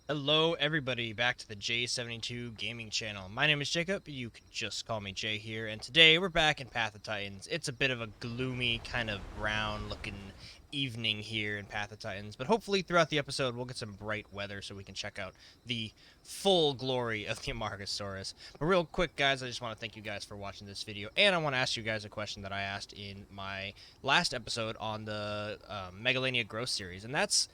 Hello, everybody, back to the J72 Gaming Channel. My name is Jacob, you can just call me Jay here, and today we're back in Path of Titans. It's a bit of a gloomy, kind of brown-looking evening here in Path of Titans, but hopefully throughout the episode we'll get some bright weather so we can check out the full glory of the Amargasaurus. But real quick, guys, I just want to thank you guys for watching this video, and I want to ask you guys a question that I asked in my last episode on the Megalania Growth series, and that's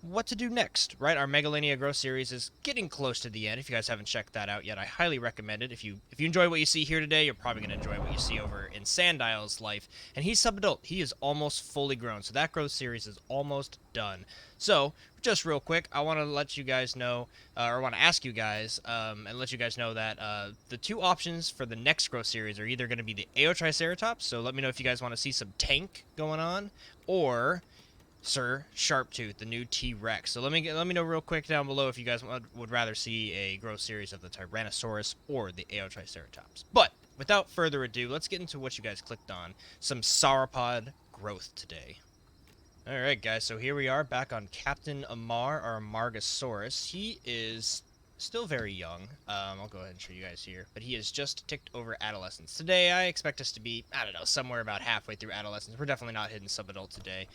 what to do next, right? Our Megalania Growth series is getting close to the end. If you guys haven't checked that out yet, I highly recommend it. If you enjoy what you see here today, you're probably going to enjoy what you see over in Sandial's life. And he's sub-adult. He is almost fully grown, so that growth series is almost done. So, just real quick, I want to let you guys know, or want to ask you guys, and let you guys know that the two options for the next growth series are either going to be the Triceratops, so let me know if you guys want to see some tank going on, or Sir Sharptooth, the new T-Rex. So let me know real quick down below if you guys would rather see a growth series of the Tyrannosaurus or the Triceratops. But without further ado, let's get into what you guys clicked on. Some Sauropod growth today. Alright guys, so here we are back on Captain Amar, or Amargasaurus. He is still very young. I'll go ahead and show you guys here. But he has just ticked over adolescence. Today, I expect us to be, I don't know, somewhere about halfway through adolescence. We're definitely not hitting sub-adult today.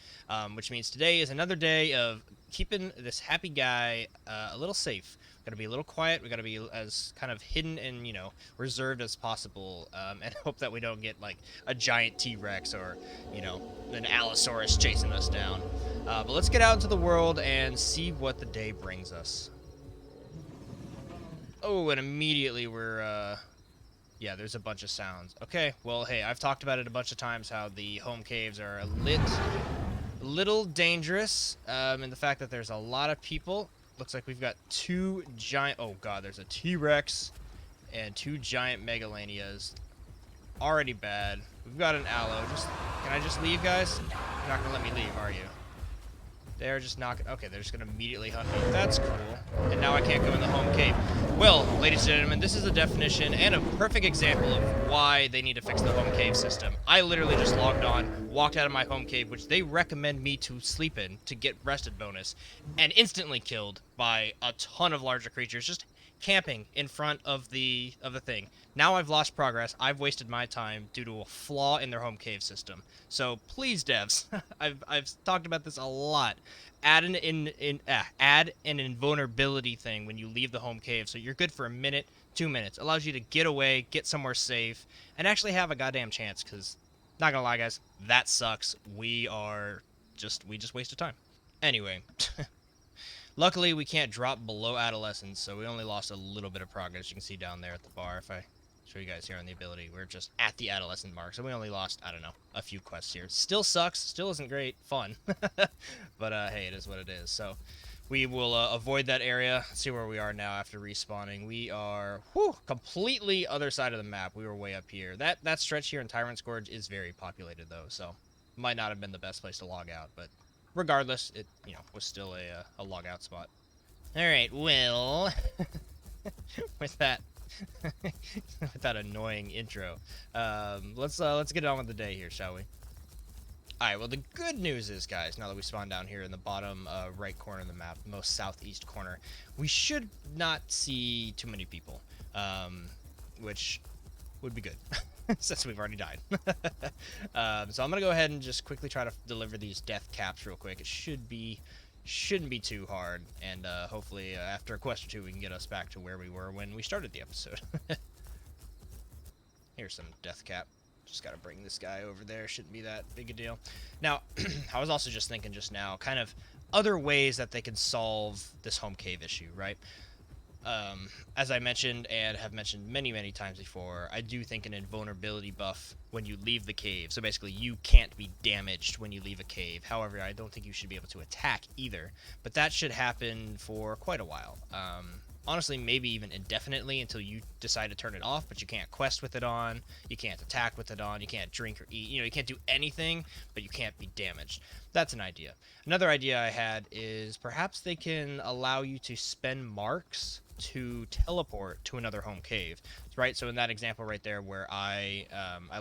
Which means today is another day of keeping this happy guy a little safe. We gotta be a little quiet. We gotta be as kind of hidden and, reserved as possible. And hope that we don't get, like, a giant T-Rex or, an Allosaurus chasing us down. But let's get out into the world and see what the day brings us. Oh, and immediately we're, yeah, there's a bunch of sounds. Okay, well, hey, I've talked about it a bunch of times, how the home caves are a little dangerous, in the fact that there's a lot of people. Looks like we've got two giant, oh god, there's a T-Rex and two giant Megalanias. Already bad. We've got an Allo. Can I just leave, guys? You're not gonna let me leave, are you? They're just not gonna... Okay, they're just gonna immediately hunt me. That's cool. And now I can't go in the home cave. Well, ladies and gentlemen, this is a definition and a perfect example of why they need to fix the home cave system. I literally just logged on, walked out of my home cave, which they recommend me to sleep in to get rested bonus, and instantly killed by a ton of larger creatures just camping in front of the thing. Now I've lost progress. I've wasted my time due to a flaw in their home cave system. So please, devs, I've talked about this a lot. Add an invulnerability thing when you leave the home cave, so you're good for a minute, 2 minutes. Allows you to get away, get somewhere safe, and actually have a goddamn chance. Cause not gonna lie, guys, that sucks. We just wasted time. Anyway. Luckily, we can't drop below adolescence, so we only lost a little bit of progress. You can see down there at the bar, if I show you guys here on the ability, we're just at the adolescent mark, so we only lost, I don't know, a few quests here. Still sucks, still isn't great, fun, but hey, it is what it is. So we will avoid that area, see where we are now after respawning. We are, completely other side of the map. We were way up here. That stretch here in Tyrant's Gorge is very populated, though, so might not have been the best place to log out, but regardless, it, was still a log out spot. Alright, well, with that, with that annoying intro, let's get on with the day here, shall we? Alright, well, the good news is, guys, now that we spawned down here in the bottom right corner of the map, most southeast corner, we should not see too many people, which would be good. Since we've already died. So I'm gonna go ahead and just quickly try to deliver these death caps real quick. It shouldn't be too hard, and hopefully after a quest or two we can get us back to where we were when we started the episode. Here's some death cap. Just gotta bring this guy over there. Shouldn't be that big a deal. Now, I was also just thinking just now, kind of other ways that they can solve this home cave issue, right? As I mentioned and have mentioned many, many times before, I do think an invulnerability buff when you leave the cave. So basically, you can't be damaged when you leave a cave. However, I don't think you should be able to attack either. But that should happen for quite a while. Honestly, maybe even indefinitely until you decide to turn it off, but you can't quest with it on, you can't attack with it on, you can't drink or eat, you can't do anything, but you can't be damaged. That's an idea. Another idea I had is perhaps they can allow you to spend marks to teleport to another home cave, right? So in that example right there where I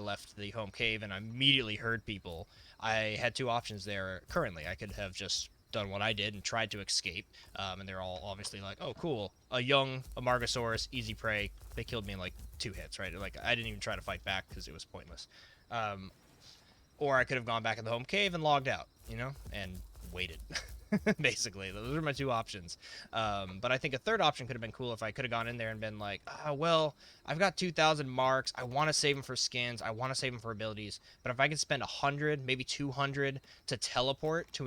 left the home cave and I immediately heard people, I had two options there currently. I could have just done what I did and tried to escape. And they're all obviously like, oh, cool, a young Amargasaurus, easy prey. They killed me in like 2 hits, right? Like I didn't even try to fight back because it was pointless. Um, or I could have gone back in the home cave and logged out, and waited. Basically, those are my 2 options. But I think a third option could have been cool if I could have gone in there and been like, well, I've got 2,000 marks. I want to save them for skins. I want to save them for abilities. But if I could spend 100, maybe 200 to teleport to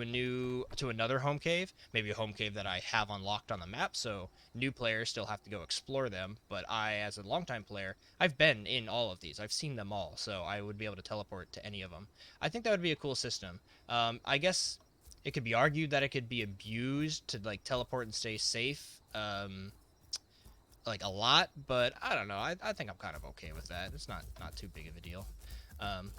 another home cave, maybe a home cave that I have unlocked on the map, so new players still have to go explore them. But I, as a longtime player, I've been in all of these. I've seen them all, so I would be able to teleport to any of them. I think that would be a cool system. I guess it could be argued that it could be abused to like teleport and stay safe, like a lot, but I don't know. I think I'm kind of okay with that. It's not too big of a deal.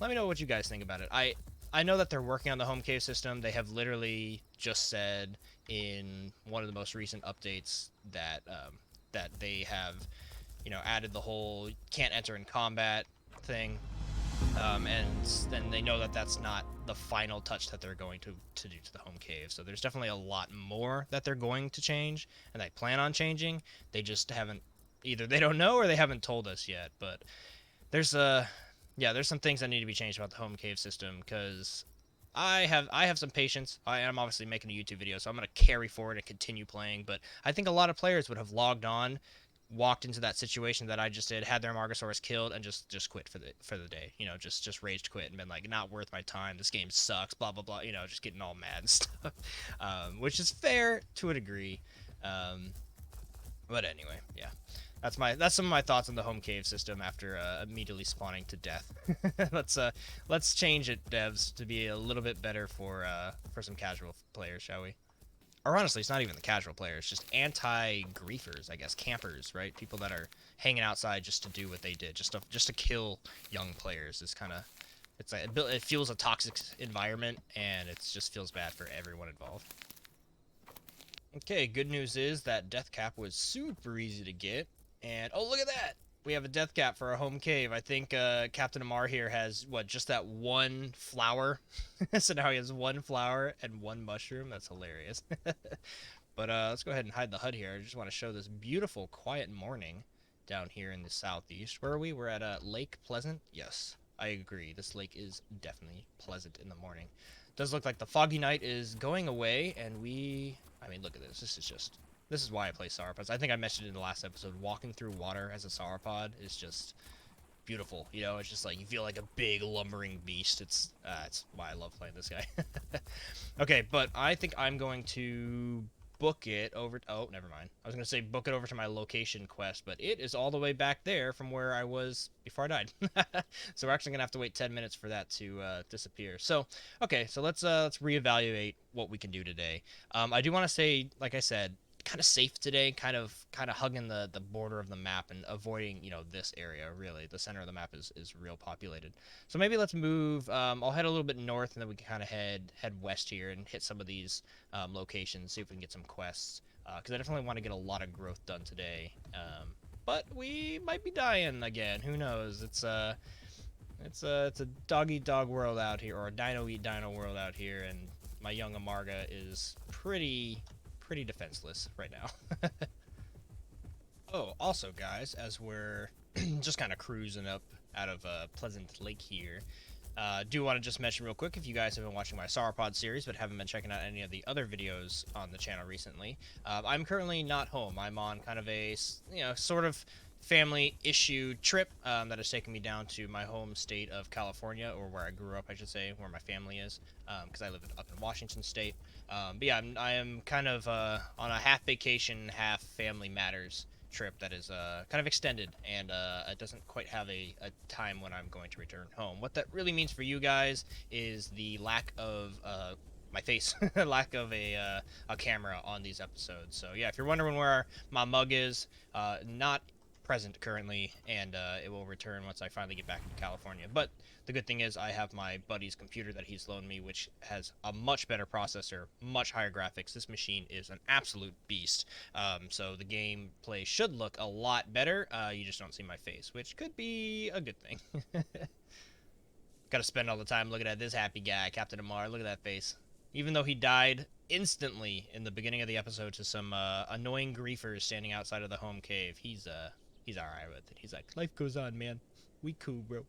Let me know what you guys think about it. I know that they're working on the home cave system. They have literally just said in one of the most recent updates that that they have, added the whole can't enter in combat thing. And then they know that that's not the final touch that they're going to do to the home cave. So there's definitely a lot more that they're going to change, and they plan on changing. They just haven't, either they don't know or they haven't told us yet. But there's there's some things that need to be changed about the home cave system, because I have some patience. I am obviously making a YouTube video, so I'm gonna carry forward and continue playing. But I think a lot of players would have logged on, walked into that situation that I just did, had their Amargasaurus killed, and just quit for the day. Just raged quit and been like, not worth my time. This game sucks. Blah blah blah. Just getting all mad and stuff, which is fair to a degree. But anyway, yeah, that's some of my thoughts on the home cave system after immediately spawning to death. Let's change it, devs, to be a little bit better for some casual players, shall we? Or honestly, it's not even the casual players, just anti-griefers, I guess, campers, right? People that are hanging outside just to do what they did, just to kill young players. It feels a toxic environment, and it just feels bad for everyone involved. Okay, good news is that death cap was super easy to get, and oh, look at that! We have a death cap for our home cave. I think Captain Amar here has, just that one flower? So now he has 1 flower and 1 mushroom. That's hilarious. But let's go ahead and hide the HUD here. I just want to show this beautiful, quiet morning down here in the southeast. Where are we? We're at Lake Pleasant? Yes, I agree. This lake is definitely pleasant in the morning. It does look like the foggy night is going away, and I mean, look at this. This is why I play Sauropods. I think I mentioned in the last episode, walking through water as a Sauropod is just beautiful. It's just like you feel like a big lumbering beast. It's why I love playing this guy. Okay, but I think I'm going to book it over. Oh, never mind. I was going to say book it over to my location quest, but it is all the way back there from where I was before I died. So we're actually going to have to wait 10 minutes for that to disappear. So, okay, so let's reevaluate what we can do today. I do want to say, like I said, kind of safe today, kind of hugging the border of the map and avoiding this area. Really, the center of the map is real populated. So maybe let's move. I'll head a little bit north, and then we can kind of head west here and hit some of these locations, see if we can get some quests, because I definitely want to get a lot of growth done today. But we might be dying again. Who knows? It's a dog eat dog world out here, or a dino eat dino world out here, and my young Amarga is pretty defenseless right now. Oh, also, guys, as we're just kind of cruising up out of Pleasant Lake here, do want to just mention real quick, if you guys have been watching my Sauropod series but haven't been checking out any of the other videos on the channel recently, I'm currently not home. I'm on kind of a sort of family issue trip that has taken me down to my home state of California, or where I grew up, I should say, where my family is, because I live up in Washington State. But yeah, I am kind of on a half vacation, half family matters trip that is kind of extended, and it doesn't quite have a time when I'm going to return home. What that really means for you guys is the lack of my face, lack of a camera on these episodes. So yeah, if you're wondering where my mug is, not present currently, and it will return once I finally get back into California. But the good thing is I have my buddy's computer that he's loaned me, which has a much better processor, much higher graphics. This machine is an absolute beast. So the gameplay should look a lot better. You just don't see my face, which could be a good thing. Gotta spend all the time looking at this happy guy, Captain Amar. Look at that face. Even though he died instantly in the beginning of the episode to some annoying griefers standing outside of the home cave, he's all right with it. He's like, life goes on, man. We cool, bro.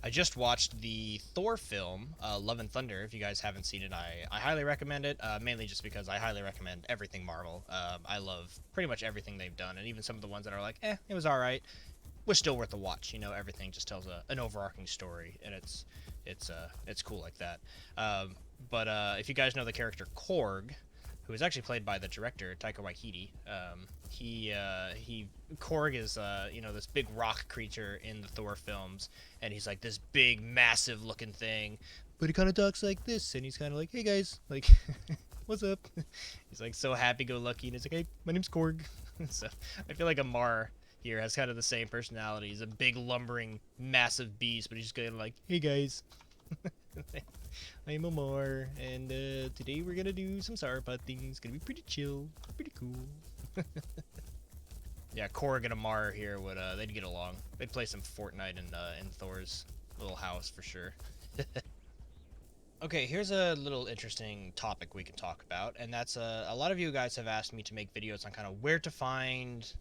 I just watched the Thor film, Love and Thunder. If you guys haven't seen it, I highly recommend it, mainly just because I highly recommend everything Marvel. I love pretty much everything they've done, and even some of the ones that are like, it was all right, was still worth a watch. You know, everything just tells an overarching story, and it's cool like that. But if you guys know the character Korg, who is actually played by the director Taika Waititi, he Korg is this big rock creature in the Thor films, and he's like this big, massive looking thing, but he kind of talks like this, and he's kind of like, hey guys, like, what's up? He's like so happy-go-lucky, and it's like, hey, my name's Korg. So I feel like Amar here has kind of the same personality. He's a big, lumbering, massive beast, but he's just kind of like, hey guys. I'm Omar, and today we're gonna do some Sauropod things. It's gonna be pretty chill, pretty cool. Yeah, Korg and Amar here would they'd get along. They'd play some Fortnite in Thor's little house for sure. Okay, here's a little interesting topic we can talk about, and that's a lot of you guys have asked me to make videos on kind of where to find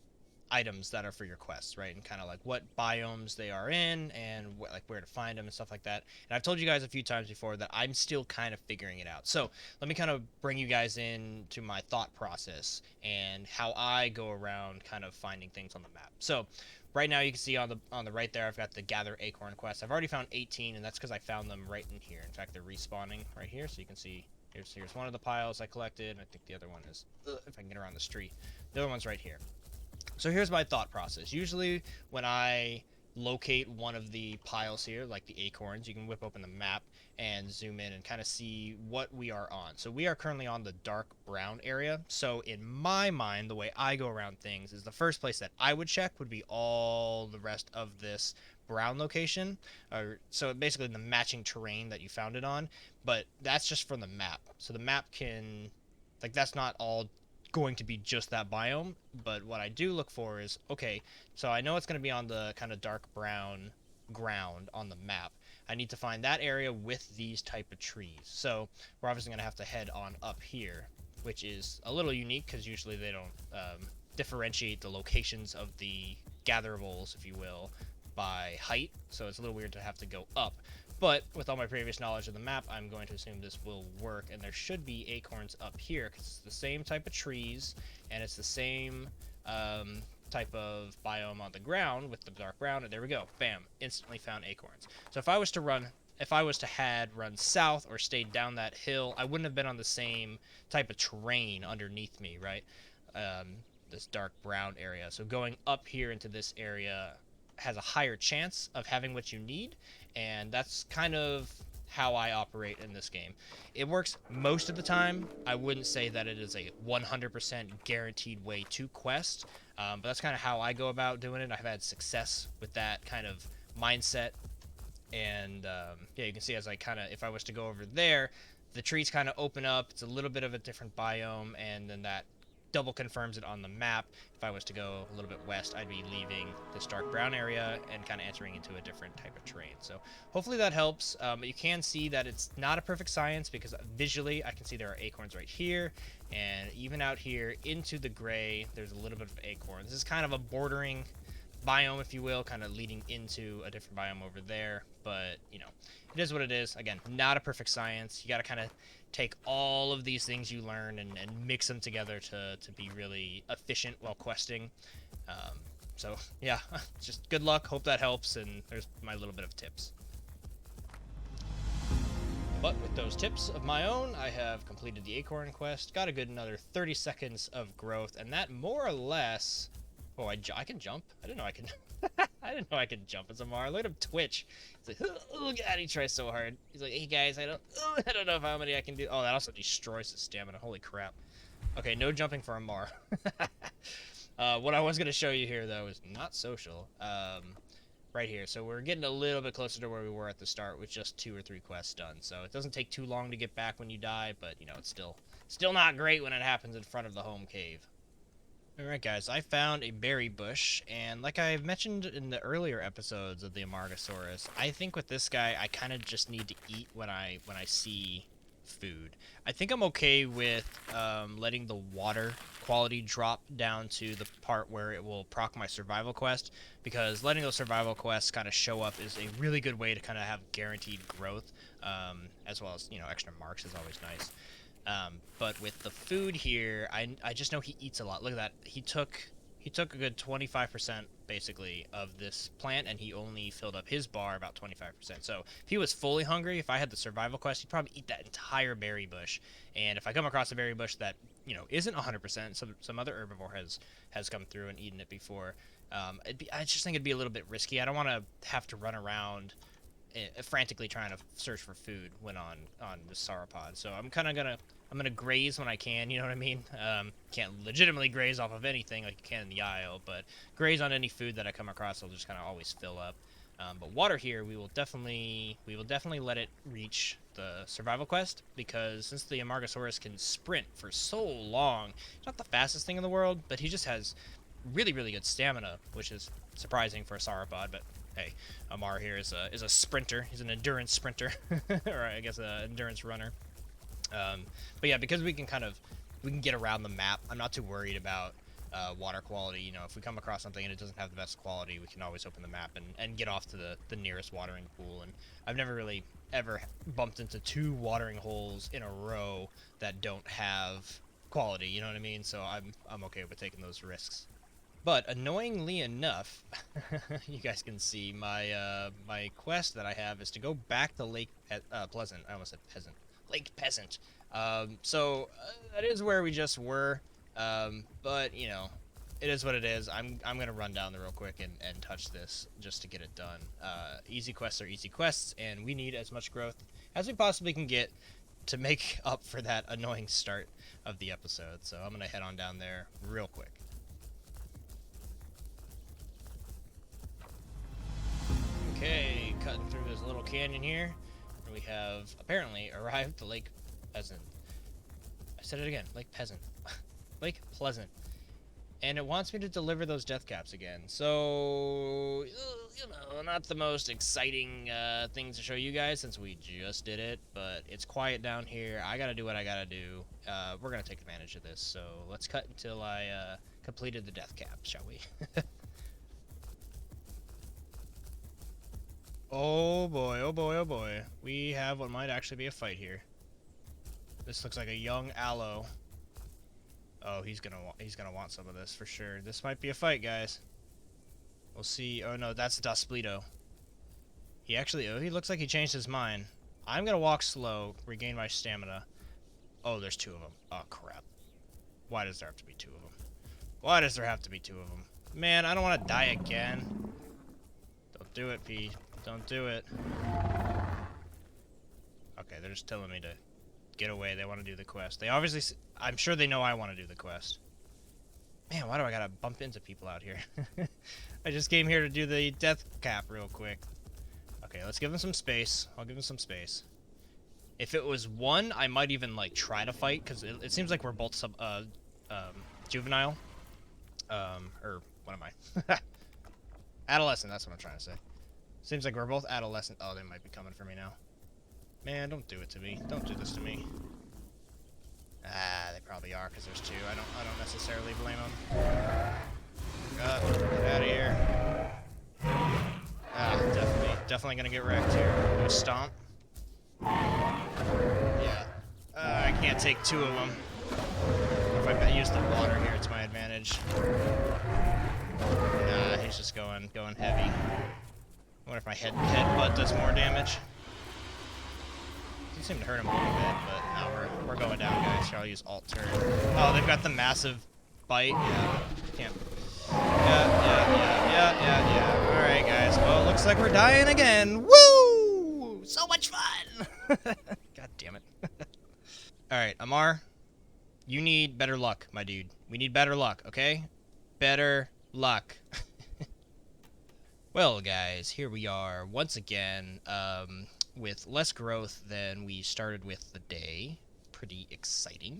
items that are for your quests, right? And kind of like what biomes they are in, and like where to find them and stuff like that. And I've told you guys a few times before that I'm still kind of figuring it out. So let me kind of bring you guys into my thought process and how I go around kind of finding things on the map. So right now you can see on the right there, I've got the gather acorn quest. I've already found 18, and that's because I found them right in here. In fact, they're respawning right here, so you can see here's one of the piles I collected, and I think the other one is, if I can get around the street, the other one's right here. So here's my thought process. Usually when I locate one of the piles here, like the acorns, you can whip open the map and zoom in and kind of see what we are on. So we are currently on the dark brown area. So in my mind, the way I go around things is the first place that I would check would be all the rest of this brown location. So basically the matching terrain that you found it on. But that's just from the map. So the map can, like, that's not all going to be just that biome, but what I do look for is, okay, so I know it's going to be on the kind of dark brown ground on the map. I need to find that area with these type of trees. So we're obviously going to have to head on up here, which is a little unique because usually they don't differentiate the locations of the gatherables, if you will, by height. So it's a little weird to have to go up. But with all my previous knowledge of the map, I'm going to assume this will work, and there should be acorns up here, because it's the same type of trees, and it's the same type of biome on the ground with the dark brown, and there we go. Bam. Instantly found acorns. So if I was to run south or stayed down that hill, I wouldn't have been on the same type of terrain underneath me, right? This dark brown area. So going up here into this area has a higher chance of having what you need, and that's kind of how I operate in this game. It works most of the time. I wouldn't say that it is a 100% guaranteed way to quest, but that's kind of how I go about doing it. I've had success with that kind of mindset, and yeah, you can see as I kind of, if I was to go over there, the trees kind of open up. It's a little bit of a different biome, and then that double confirms it on the map. If I was to go a little bit west, I'd be leaving this dark brown area and kind of entering into a different type of terrain. So hopefully that helps. But you can see that it's not a perfect science, because visually I can see there are acorns right here, and even out here into the gray there's a little bit of acorns. This is kind of a bordering biome, if you will, kind of leading into a different biome over there, but you know, it is what it is. Again, not a perfect science. You got to kind of take all of these things you learn and mix them together to be really efficient while questing. So yeah, just good luck. Hope that helps, and there's my little bit of tips. But with those tips of my own, I have completed the acorn quest, got a good another 30 seconds of growth, and that more or less... Oh, I can jump? I didn't know I could... I didn't know I could jump as Amar. Look at him twitch. He's like, oh god, he tries so hard. He's like, hey guys, I don't know how many I can do. Oh, that also destroys his stamina. Holy crap. Okay, no jumping for Amar. What I was going to show you here, though, is not social. Right here. So we're getting a little bit closer to where we were at the start with just 2 or 3 quests done. So it doesn't take too long to get back when you die, but, you know, it's still not great when it happens in front of the home cave. Alright guys, I found a berry bush, and like I mentioned in the earlier episodes of the Amargasaurus, I think with this guy I kind of just need to eat when I see food. I think I'm okay with letting the water quality drop down to the part where it will proc my survival quest, because letting those survival quests kind of show up is a really good way to kind of have guaranteed growth, as well as, extra marks is always nice. But with the food here, I just know he eats a lot. Look at that. He took a good 25% basically of this plant, and he only filled up his bar about 25%. So if he was fully hungry, if I had the survival quest, he'd probably eat that entire berry bush. And if I come across a berry bush that isn't 100%, some other herbivore has come through and eaten it before, I just think it'd be a little bit risky. I don't want to have to run around frantically trying to search for food when on the sauropod. So I'm gonna graze when I can. You know what I mean? Can't legitimately graze off of anything like you can in the Isle, but graze on any food that I come across. I'll just kind of always fill up. But water here, we will definitely let it reach the survival quest, because since the Amargasaurus can sprint for so long, he's not the fastest thing in the world, but he just has really, really good stamina, which is surprising for a sauropod. But hey, Amar here is a sprinter. He's an endurance sprinter, or I guess an endurance runner. But yeah, because we can get around the map, I'm not too worried about water quality. If we come across something and it doesn't have the best quality, we can always open the map and get off to the nearest watering pool. And I've never really ever bumped into two watering holes in a row that don't have quality. You know what I mean? So I'm okay with taking those risks. But annoyingly enough, you guys can see my quest that I have is to go back to Pleasant. I almost said Peasant. Lake Peasant. That is where we just were. But it is what it is. I'm gonna run down there real quick and touch this just to get it done. Easy quests are easy quests, and we need as much growth as we possibly can get to make up for that annoying start of the episode. So I'm gonna head on down there real quick. Okay, cutting through this little canyon here, we have apparently arrived to Lake Peasant. I said it again, Lake Peasant. Lake Pleasant. And it wants me to deliver those death caps again. So, not the most exciting things to show you guys since we just did it, but it's quiet down here. I gotta do what I gotta do. We're gonna take advantage of this, so let's cut until I completed the death cap, shall we? Oh boy, oh boy, oh boy. We have what might actually be a fight here. This looks like a young aloe. Oh, he's gonna want some of this for sure. This might be a fight, guys. We'll see. Oh no, that's Dusplito. He looks like he changed his mind. I'm gonna walk slow, regain my stamina. Oh, there's two of them. Oh crap. Why does there have to be two of them? Why does there have to be two of them? Man, I don't want to die again. Don't do it, P. Don't do it. Okay, they're just telling me to get away. They want to do the quest. They obviously... I'm sure they know I want to do the quest. Man, why do I gotta bump into people out here? I just came here to do the death cap real quick. Okay, let's give them some space. I'll give them some space. If it was one, I might even, like, try to fight, because it seems like we're both juvenile. Or, what am I? Adolescent, that's what I'm trying to say. Seems like we're both adolescent. Oh, they might be coming for me now. Man, don't do it to me. Don't do this to me. Ah, they probably are, because there's two. I don't necessarily blame them. Get out of here. Ah, definitely gonna get wrecked here. Do a stomp. Yeah. I can't take two of them. If I use the water here, it's my advantage. Nah, he's just going heavy. I wonder if my headbutt does more damage. Doesn't seem to hurt him a little bit, but no, we're going down, guys. Here, I'll use alt turn. Oh, they've got the massive bite. Yeah, can't. Yeah. All right, guys. Well, it looks like we're dying again. Woo! So much fun. God damn it. All right, Amar, you need better luck, my dude. We need better luck, okay? Better luck. Well, guys, here we are once again with less growth than we started with the day. pretty exciting.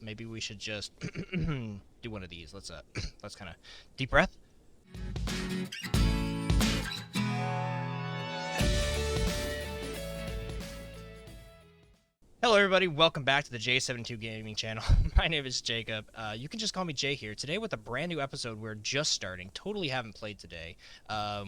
Maybe we should just do one of these. Let's let's kind of deep breath. Hello everybody, welcome back to the J72 Gaming channel. My name is Jacob. You can just call me Jay here. Today with a brand new episode we're just starting. Totally haven't played today.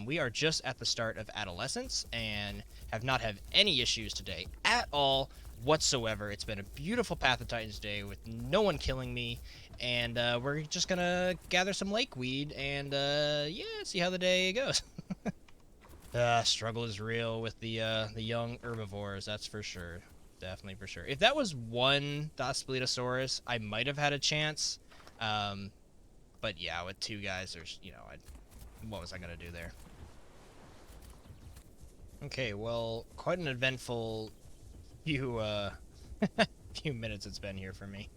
We are just at the start of Adolescence and have not had any issues today at all whatsoever. It's been a beautiful Path of Titans day with no one killing me. And we're just gonna gather some lake weed and yeah, see how the day goes. Struggle is real with the young herbivores, that's for sure. Definitely for sure. If that was one Dinosaurus, I might have had a chance. But yeah, with two guys, there's, you know, what was I gonna do there? Okay, well, quite an eventful few few minutes it's been here for me.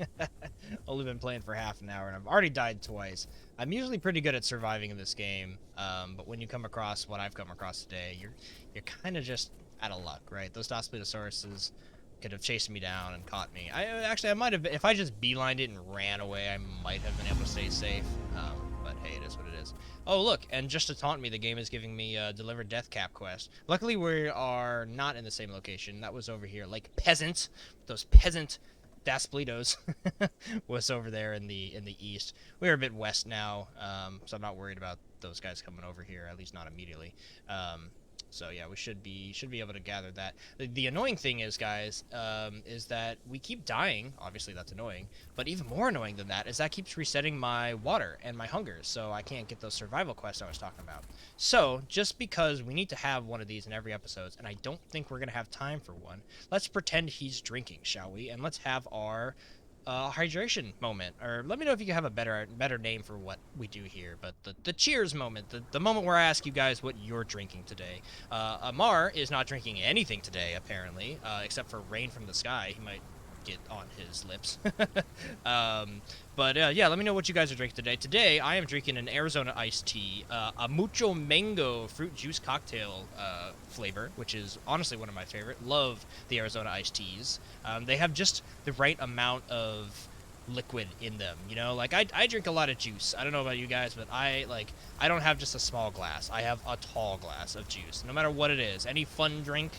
Only been playing for half an hour, and I've already died twice. I'm usually pretty good at surviving in this game, but when you come across what I've come across today, you're kind of just out of luck, right? Those Dinosaurus could have chased me down and caught me. I might have, if I just beelined it and ran away, I might have been able to stay safe. But hey, it is what it is. Oh look, and just to taunt me, the game is giving me a Deliver Death Cap quest. Luckily, we are not in the same location. That was over here, like peasant. Those peasant Dasplitos was over there in the east. We're a bit west now, so I'm not worried about those guys coming over here, at least not immediately. So yeah, we should be able to gather that. The annoying thing is, guys, is that we keep dying. Obviously, that's annoying. But even more annoying than that is that keeps resetting my water and my hunger, so I can't get those survival quests I was talking about. So just because we need to have one of these in every episode, and I don't think we're gonna have time for one, let's pretend he's drinking, shall we? And let's have our hydration moment, or let me know if you can have a better name for what we do here, but the cheers moment, the moment where I ask you guys what you're drinking today. Amar is not drinking anything today, apparently, except for rain from the sky. He might get on his lips. But yeah, let me know what you guys are drinking today. Today, I am drinking an Arizona iced tea, a mucho mango fruit juice cocktail flavor, which is honestly one of my favorite. Love the Arizona iced teas. They have just the right amount of liquid in them, you know? Like, I drink a lot of juice. I don't know about you guys, but I don't have just a small glass. I have a tall glass of juice, no matter what it is. Any fun drink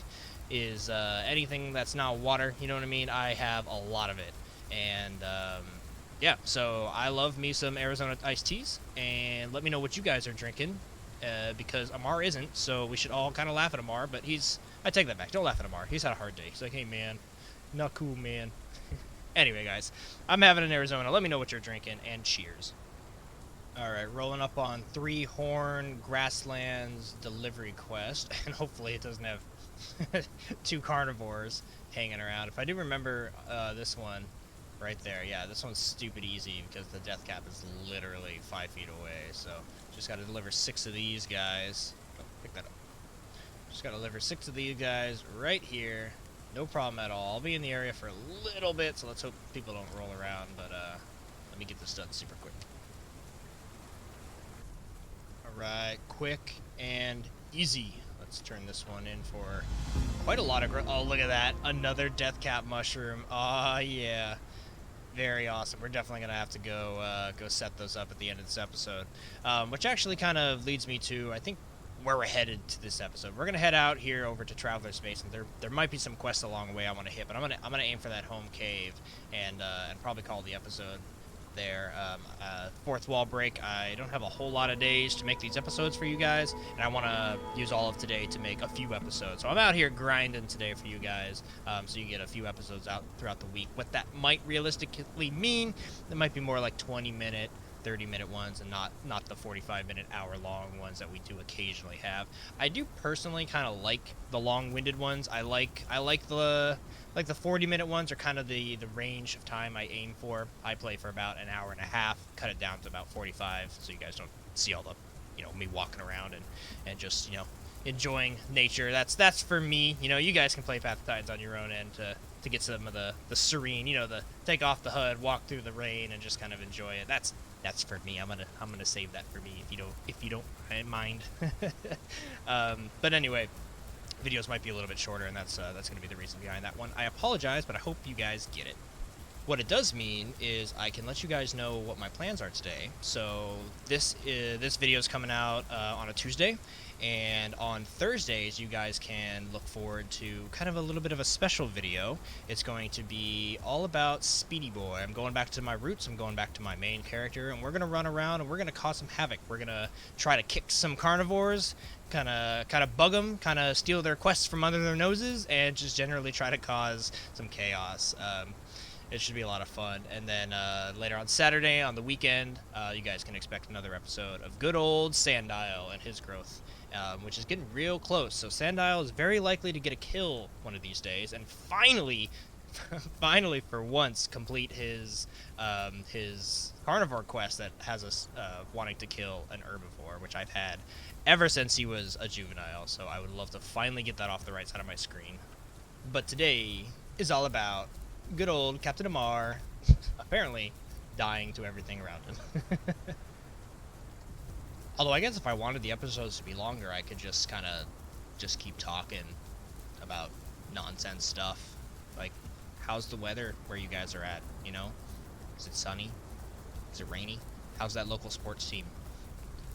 is anything that's not water, you know what I mean? I have a lot of it. And yeah, so I love me some Arizona iced teas, and let me know what you guys are drinking, because Amar isn't, so we should all kind of laugh at Amar, but I take that back, don't laugh at Amar, he's had a hard day. He's like, hey man, not cool, man. Anyway, guys, I'm having an Arizona. Let me know what you're drinking, and cheers. Alright, rolling up on 3 Horn Grasslands delivery quest, and hopefully it doesn't have 2 carnivores hanging around. If I do remember this one right there, yeah, this one's stupid easy because the death cap is literally 5 feet away, so just got to deliver 6 of these guys. Oh, pick that up. Just got to deliver 6 of these guys right here. No problem at all. I'll be in the area for a little bit, so let's hope people don't roll around, but let me get this done super quick. Alright, quick and easy. Let's turn this one in for quite a lot of oh, look at that. Another death cap mushroom. Oh, yeah. Very awesome. We're definitely going to have to go set those up at the end of this episode. Which actually kind of leads me to, I think, where we're headed to this episode. We're going to head out here over to Traveler's Basin. There might be some quests along the way I want to hit, but I'm gonna aim for that home cave and probably call the episode there. Fourth wall break. I don't have a whole lot of days to make these episodes for you guys, and I want to use all of today to make a few episodes. So I'm out here grinding today for you guys, so you get a few episodes out throughout the week. What that might realistically mean, it might be more like 20-minute, 30-minute ones, and not the 45-minute, hour-long ones that we do occasionally have. I do personally kind of like the long-winded ones. I like the 40-minute ones are kind of the range of time I aim for. I play for about an hour and a half, cut it down to about 45, so you guys don't see all the, you know, me walking around and just, you know, enjoying nature. That's for me. You know, you guys can play Path of Titans on your own end to get some of the serene, you know, the take off the HUD, walk through the rain, and just kind of enjoy it. That's for me. I'm gonna save that for me if you don't mind. But anyway, videos might be a little bit shorter, and that's going to be the reason behind that one. I apologize, but I hope you guys get it. What it does mean is I can let you guys know what my plans are today. So this video is coming out on a Tuesday, and on Thursdays you guys can look forward to kind of a little bit of a special video. It's going to be all about Speedy Boy. I'm going back to my roots. I'm going back to my main character, and we're gonna run around and we're gonna cause some havoc. We're gonna try to kick some carnivores, kind of bug them, kind of steal their quests from under their noses, and just generally try to cause some chaos. It should be a lot of fun. And then later on Saturday, on the weekend, you guys can expect another episode of good old Sandile and his growth, which is getting real close. So Sandile is very likely to get a kill one of these days, and finally, finally for once, complete his carnivore quest that has us wanting to kill an herbivore, which I've had ever since he was a juvenile. So I would love to finally get that off the right side of my screen. But today is all about good old Captain Amar, apparently dying to everything around him. Although I guess if I wanted the episodes to be longer, I could just kind of just keep talking about nonsense stuff. Like, how's the weather where you guys are at, you know? Is it sunny? Is it rainy? How's that local sports team?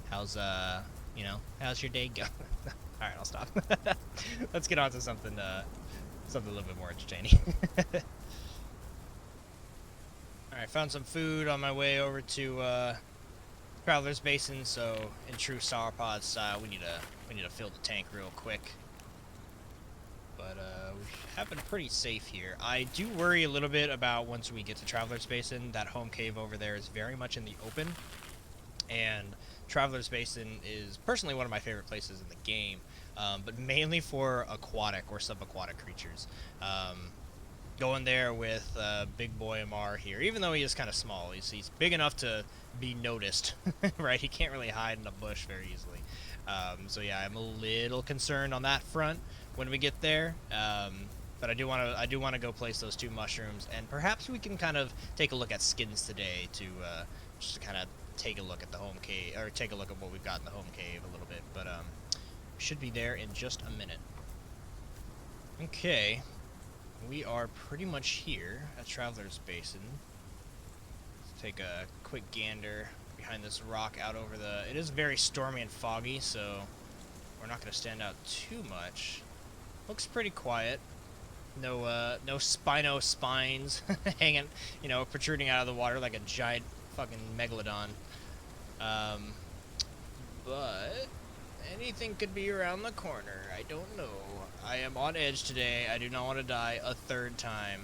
How's, you know, how's your day going? Alright, I'll stop. Let's get on to something a little bit more entertaining. Alright, found some food on my way over to Traveler's Basin, so in true Sauropod style, we need to fill the tank real quick. But we have been pretty safe here. I do worry a little bit about once we get to Traveler's Basin. That home cave over there is very much in the open, and Traveler's Basin is personally one of my favorite places in the game, but mainly for aquatic or subaquatic creatures. Going there with big boy Amar here, even though he is kind of small, he's big enough to be noticed, right? He can't really hide in a bush very easily. So yeah, I'm a little concerned on that front when we get there. But I do want to go place those 2 mushrooms, and perhaps we can kind of take a look at skins today to just to kind of take a look at the home cave, or take a look at what we've got in the home cave a little bit. But we should be there in just a minute. Okay. We are pretty much here at Traveler's Basin. Let's take a quick gander behind this rock out over the... It is very stormy and foggy, so we're not going to stand out too much. Looks pretty quiet. No spino spines hanging, you know, protruding out of the water like a giant fucking megalodon. But anything could be around the corner. I don't know. I am on edge today. I do not want to die a 3rd time.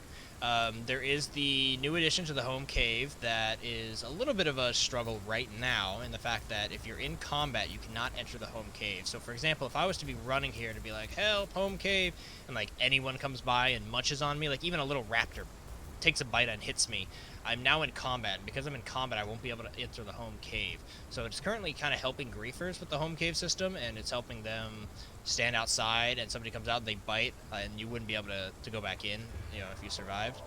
There is the new addition to the home cave that is a little bit of a struggle right now, in the fact that if you're in combat, you cannot enter the home cave. So for example, if I was to be running here to be like, help, home cave, and like anyone comes by and munches on me, like even a little raptor takes a bite and hits me, I'm now in combat, and because I'm in combat, I won't be able to enter the home cave. So it's currently kind of helping griefers with the home cave system, and it's helping them stand outside, and somebody comes out, they bite, and you wouldn't be able to go back in, you know, if you survived.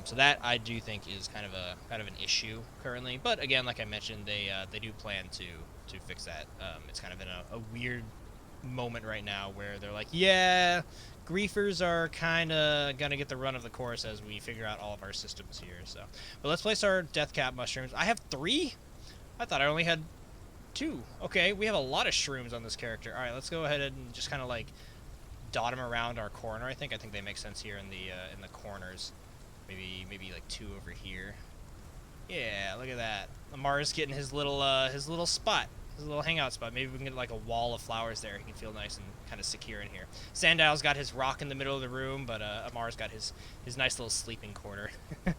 So that I do think is kind of an issue currently. But again, like I mentioned, they do plan to fix that. It's kind of in a weird moment right now where they're like, yeah, griefers are kind of gonna get the run of the course as we figure out all of our systems here. So, but let's place our death cap mushrooms. I have 3. I thought I only had 2. Okay, we have a lot of shrooms on this character. All right, let's go ahead and just kind of like dot them around our corner. I think they make sense here in the corners. Maybe like 2 over here. Yeah, look at that. Lamar's getting his little spot, his little hangout spot. Maybe we can get like a wall of flowers there. He can feel nice and kind of secure in here. Sandile's got his rock in the middle of the room, but Amar's got his nice little sleeping corner. All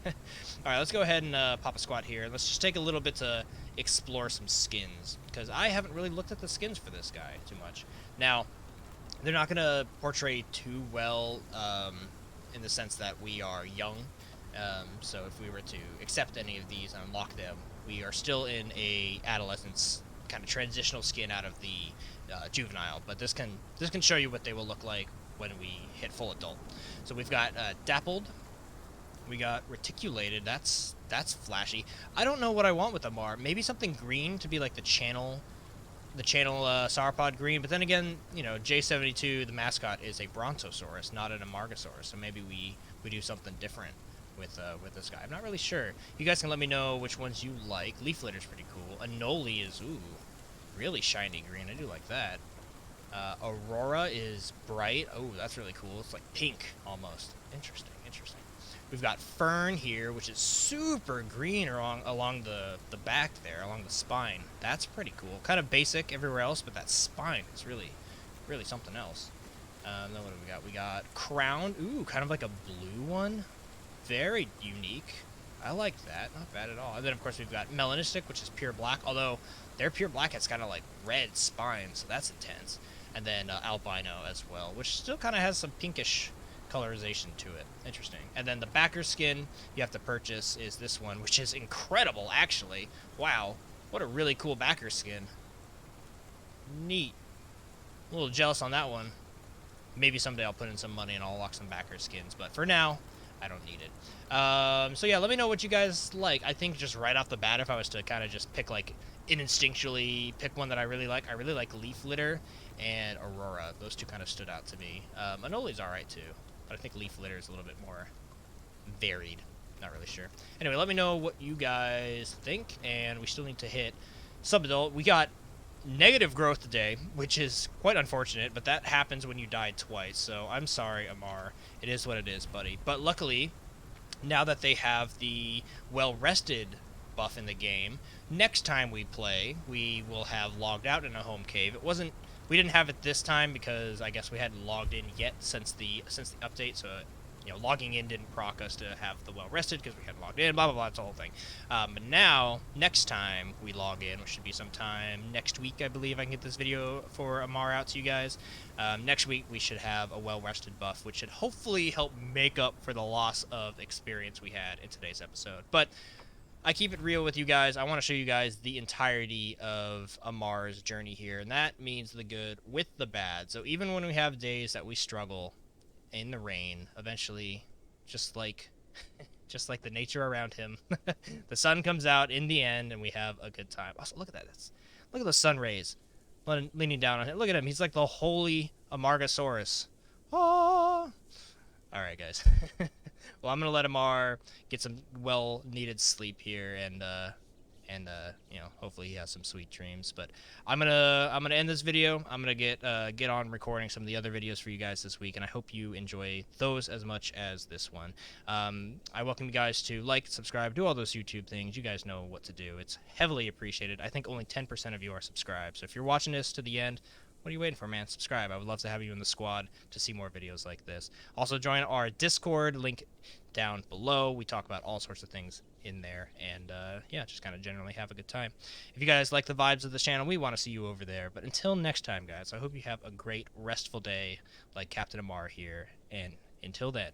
right, let's go ahead and pop a squat here. Let's just take a little bit to explore some skins, because I haven't really looked at the skins for this guy too much. Now, they're not going to portray too well in the sense that we are young. So if we were to accept any of these and unlock them, we are still in a adolescence kind of transitional skin out of the juvenile. But this can show you what they will look like when we hit full adult. So we've got dappled, we got reticulated. That's flashy. I don't know what I want with Amar. Maybe something green to be like the channel the channel Sauropod green, but then again, you know, J72, the mascot, is a Brontosaurus, not an Amargasaurus, so maybe we do something different with this guy. I'm not really sure. You guys can let me know which ones you like. Leaf Litter's pretty cool. Anole is, ooh, really shiny green. I do like that. Aurora is bright. Oh, that's really cool. It's like pink almost. Interesting, interesting. We've got Fern here, which is super green along the back there, along the spine. That's pretty cool. Kind of basic everywhere else, but that spine is really, really something else. Then what do we got? We got Crown. Ooh, kind of like a blue one. Very unique. I like that. Not bad at all. And then, of course, we've got Melanistic, which is pure black, although their pure black has kind of like red spines, so that's intense. And then Albino as well, which still kind of has some pinkish colorization to it. Interesting. And then the backer skin you have to purchase is this one, which is incredible, actually. Wow. What a really cool backer skin. Neat. A little jealous on that one. Maybe someday I'll put in some money and I'll lock some backer skins, but for now, I don't need it. So yeah, let me know what you guys like. I think just right off the bat, if I was to kind of just pick like instinctually pick one that I really like Leaf Litter and Aurora. Those two kind of stood out to me. Anole's alright too, but I think Leaf Litter is a little bit more varied. Not really sure. Anyway, let me know what you guys think, and we still need to hit Subadult. We got negative growth today, which is quite unfortunate, but that happens when you died twice, so I'm sorry, Amar. It is what it is, buddy. But luckily, now that they have the well-rested buff in the game, next time we play, we will have logged out in a home cave. We didn't have it this time because I guess we hadn't logged in yet since the update, so you know, logging in didn't proc us to have the well-rested because we hadn't logged in, blah, blah, blah, it's the whole thing. But now, next time we log in, which should be sometime next week, I believe I can get this video for Amar out to you guys. Next week, we should have a well-rested buff, which should hopefully help make up for the loss of experience we had in today's episode. But I keep it real with you guys. I want to show you guys the entirety of Amar's journey here, and that means the good with the bad. So even when we have days that we struggle in the rain, eventually, just like the nature around him, the sun comes out in the end, and we have a good time. Also, look at that. Look at the sun rays leaning down on him. Look at him. He's like the holy Amargasaurus. Oh! All right, guys. Well, I'm gonna let Amar get some well-needed sleep here, and you know, hopefully he has some sweet dreams. But I'm gonna end this video. I'm gonna get on recording some of the other videos for you guys this week, and I hope you enjoy those as much as this one. I welcome you guys to like, subscribe, do all those YouTube things. You guys know what to do. It's heavily appreciated. I think only 10% of you are subscribed. So if you're watching this to the end, what are you waiting for, man? Subscribe. I would love to have you in the squad to see more videos like this. Also, join our Discord, link down below. We talk about all sorts of things in there, and yeah, just kind of generally have a good time. If you guys like the vibes of the channel, we want to see you over there. But until next time, guys, I hope you have a great, restful day like Captain Amar here, and until then,